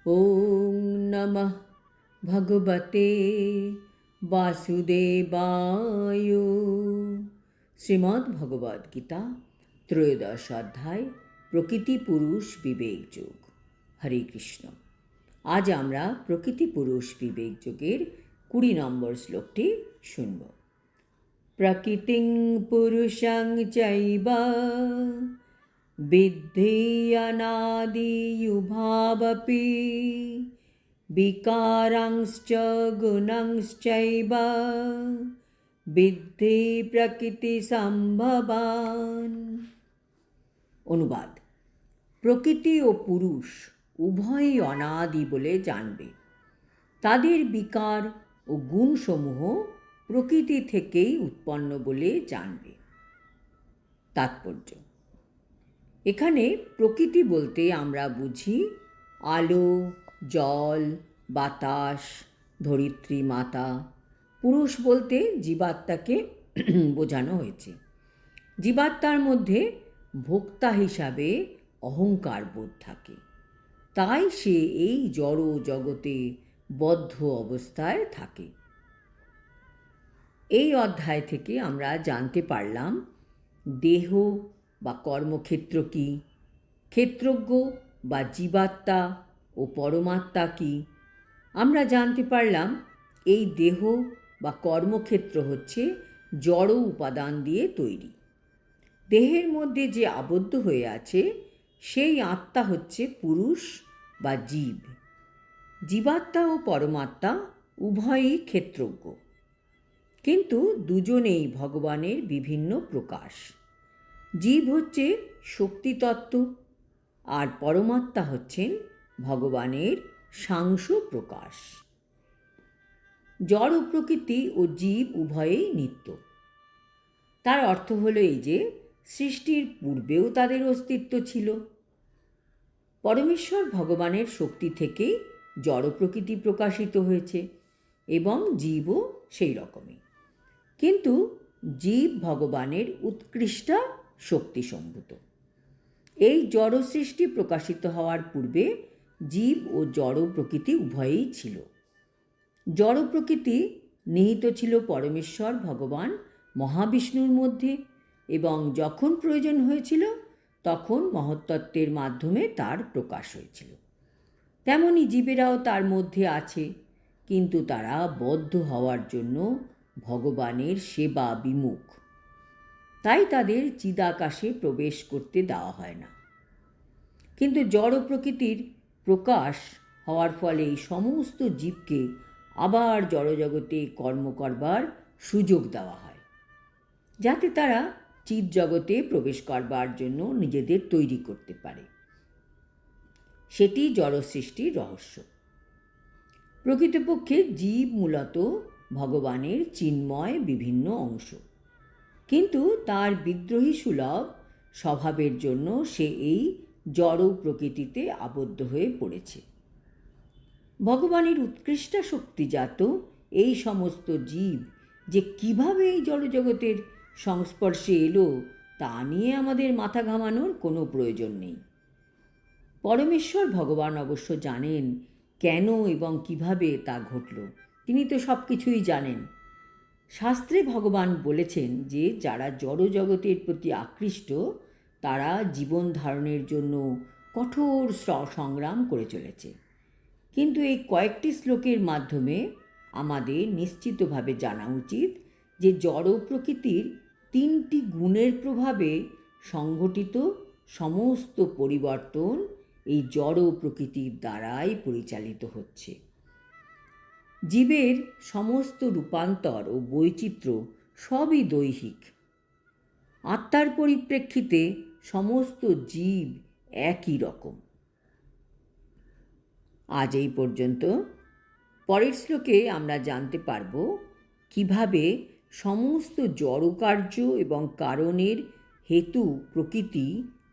ওং নমঃ ভগবতে বাসুদেবায়। শ্রীমদ্ ভগবদ গীতা ত্রয়োদশ অধ্যায় প্রকৃতি পুরুষ বিবেক যোগ। হরে কৃষ্ণ। আজ আমরা প্রকৃতি পুরুষ বিবেক যোগের 20 নম্বর শ্লোকটি শুনব। প্রকৃতিং পুরুষং চৈব বিদ্ধি অনাদিউভাবপি বিকারাংশ্চ গুণংশ্চৈব বিদ্ধি প্রকৃতি সম্ভবান। অনুবাদ: প্রকৃতি ও পুরুষ উভয়ই অনাদি বলে জানবে। তাদের বিকার ও গুণসমূহ প্রকৃতি থেকেই উৎপন্ন বলে জানবে। তাৎপর্য: এখানে প্রকৃতি বলতে আমরা বুঝি আলো, জল, বাতাস, ধরিত্রী মাতা। পুরুষ বলতে জীবাত্মাকে বোঝানো হয়েছে। জীবাত্মার মধ্যে ভোক্তা হিসাবে অহংকার বোধ থাকে, তাই সে এই জড় জগতে বদ্ধ অবস্থায় থাকে। এই অধ্যায় থেকে আমরা জানতে পারলাম দেহ বা কর্মক্ষেত্র কী, ক্ষেত্রজ্ঞ বা জীবাত্মা ও পরমাত্মা কী। আমরা জানতে পারলাম এই দেহ বা কর্মক্ষেত্র হচ্ছে জড় উপাদান দিয়ে তৈরি। দেহের মধ্যে যে আবদ্ধ হয়ে আছে সেই আত্মা হচ্ছে পুরুষ বা জীব। জীবাত্মা ও পরমাত্মা উভয়ই ক্ষেত্রজ্ঞ, কিন্তু দুজনেই ভগবানের বিভিন্ন প্রকাশ। জীব হচ্ছে শক্তিতত্ত্ব আর পরমাত্মা হচ্ছেন ভগবানের সাংস প্রকাশ। জড় প্রকৃতি ও জীব উভয়েই নিত্য। তার অর্থ হলো এই যে সৃষ্টির পূর্বেও তাদের অস্তিত্ব ছিল। পরমেশ্বর ভগবানের শক্তি থেকেই জড় প্রকৃতি প্রকাশিত হয়েছে এবং জীবও সেই রকমই। কিন্তু জীব ভগবানের উৎকৃষ্ট শক্তি সম্ভূত। এই জড় সৃষ্টি প্রকাশিত হওয়ার পূর্বে জীব ও জড় প্রকৃতি উভয়েই ছিল। জড় প্রকৃতি নিহিত ছিল পরমেশ্বর ভগবান মহাবিষ্ণুর মধ্যে, এবং যখন প্রয়োজন হয়েছিল তখন মহত্তত্ত্বের মাধ্যমে তার প্রকাশ হয়েছিল। তেমনি জীবেরাও তার মধ্যে আছে, কিন্তু তারা বদ্ধ হওয়ার জন্য ভগবানের সেবা বিমুখ, তাই তাদের চিদাকাশে প্রবেশ করতে দেওয়া হয় না। কিন্তু জড় প্রকৃতির প্রকাশ হওয়ার ফলে সমস্ত জীবকে আবার জড়জগতে কর্ম করবার সুযোগ দেওয়া হয়, যাতে তারা চিৎ জগতে প্রবেশ করবার জন্য নিজেদের তৈরি করতে পারে। সেটি জড় সৃষ্টির রহস্য। প্রকৃতপক্ষে জীব মূলত ভগবানের চিন্ময় বিভিন্ন অংশ, কিন্তু তার বিদ্রোহী সুলভ স্বভাবের জন্য সে এই জড় প্রকৃতিতে আবদ্ধ হয়ে পড়েছে। ভগবানের উৎকৃষ্ট শক্তিজাত এই সমস্ত জীব যে কিভাবে এই জড়জগতের সংস্পর্শে এলো তা নিয়ে আমাদের মাথা ঘামানোর কোনো প্রয়োজন নেই। পরমেশ্বর ভগবান অবশ্য জানেন কেন এবং কিভাবে তা ঘটল। তিনি তো সব কিছুই জানেন। শাস্ত্রে ভগবান বলেছেন যে যারা জড়জগতের প্রতি আকৃষ্ট তারা জীবন ধারণের জন্য কঠোর সংগ্রাম করে চলেছে। কিন্তু এই কয়েকটি শ্লোকের মাধ্যমে আমাদের নিশ্চিতভাবে জানা উচিত যে জড় প্রকৃতির 3টি গুণের প্রভাবে সংঘটিত সমস্ত পরিবর্তন এই জড় প্রকৃতির দ্বারাই পরিচালিত হচ্ছে। জীবের সমস্ত রূপান্তর ও বৈচিত্র্য সবই দৈহিক। আত্মার পরিপ্রেক্ষিতে সমস্ত জীব একই রকম। আজ এই পর্যন্ত। পরের শ্লোকে আমরা জানতে পারব কিভাবে সমস্ত জড়কার্য এবং কারণের হেতু প্রকৃতি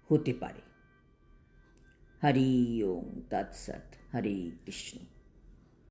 হতে পারে। হরি ওম তৎসৎ। হরে কৃষ্ণ।